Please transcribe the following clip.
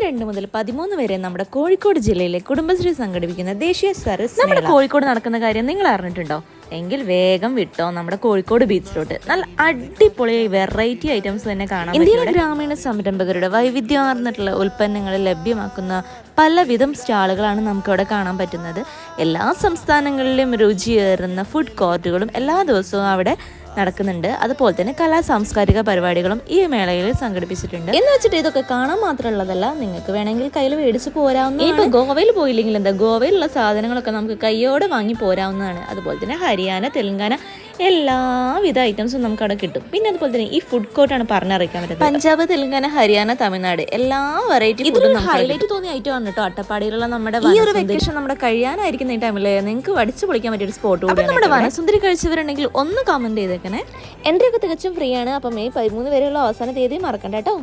2 മുതൽ 13 വരെ നമ്മുടെ കോഴിക്കോട് ജില്ലയിലെ കുടുംബശ്രീ സംഘടിപ്പിക്കുന്ന ദേശീയ സരസ് നമ്മുടെ കോഴിക്കോട് നടക്കുന്ന കാര്യം നിങ്ങൾ അറിഞ്ഞിട്ടുണ്ടോ? എങ്കിൽ വേഗം വിട്ടോ നമ്മുടെ കോഴിക്കോട് ബീച്ചിലോട്ട്. നല്ല അടിപൊളി വെറൈറ്റി ഐറ്റംസ് തന്നെ കാണാം. ഇന്ത്യയിലെ ഗ്രാമീണ സംരംഭകരുടെ വൈവിധ്യമാർന്നിട്ടുള്ള ഉൽപ്പന്നങ്ങൾ ലഭ്യമാക്കുന്ന പലവിധം സ്റ്റാളുകളാണ് നമുക്കവിടെ കാണാൻ പറ്റുന്നത്. എല്ലാ സംസ്ഥാനങ്ങളിലും രുചിയേറുന്ന ഫുഡ് കോർട്ടുകളും എല്ലാ ദിവസവും അവിടെ നടക്കുന്നുണ്ട്. അതുപോലെ തന്നെ കലാ സാംസ്കാരിക പരിപാടികളും ഈ മേളയിൽ സംഘടിപ്പിച്ചിട്ടുണ്ട്. എന്ന് വെച്ചിട്ട് ഇതൊക്കെ കാണാൻ മാത്രമുള്ളതല്ല, നിങ്ങൾക്ക് വേണമെങ്കിൽ കയ്യിൽ മേടിച്ച് പോരാവുന്ന. ഇപ്പൊ ഗോവയിൽ പോയില്ലെങ്കിൽ എന്താ, ഗോവയിലുള്ള സാധനങ്ങളൊക്കെ നമുക്ക് കയ്യോടെ വാങ്ങി പോരാവുന്നതാണ്. അതുപോലെ തന്നെ ഹരിയാന, തെലങ്കാന എല്ലാവിധ ഐറ്റംസും നമുക്ക് അവിടെ കിട്ടും. പിന്നെ അതുപോലെ തന്നെ ഈ ഫുഡ് കോർട്ടാണ് പറഞ്ഞറിയിക്കാൻ പറ്റുന്നത്. പഞ്ചാബ്, തെലങ്കാന, ഹരിയാന, തമിഴ്നാട് എല്ലാ വെറൈറ്റി ഫുഡും ഹൈലൈറ്റ് തോന്നിയ ഐറ്റം ആണ് കേട്ടോ. അട്ടപ്പാടിയിലുള്ള നമ്മുടെ ഈ ഒരു വെക്കേഷൻ നമ്മുടെ കഴിയാനായിരിക്കുന്ന ഈ ടൈമിൽ നിങ്ങൾക്ക് അടിച്ചു പൊളിക്കാൻ പറ്റിയ ഒരു സ്പോട്ട് കൂടി. നമ്മുടെ വനസുന്ദരി കഴിച്ചവരുണ്ടെങ്കിൽ ഒന്ന് കമന്റ് ചെയ്തേക്കണേ. എൻട്രി ഒക്കെ തികച്ചും ഫ്രീ ആണ്. അപ്പം മെയ് 13 വരെയുള്ള അവസാന തീയതി മറക്കണ്ട കേട്ടോ.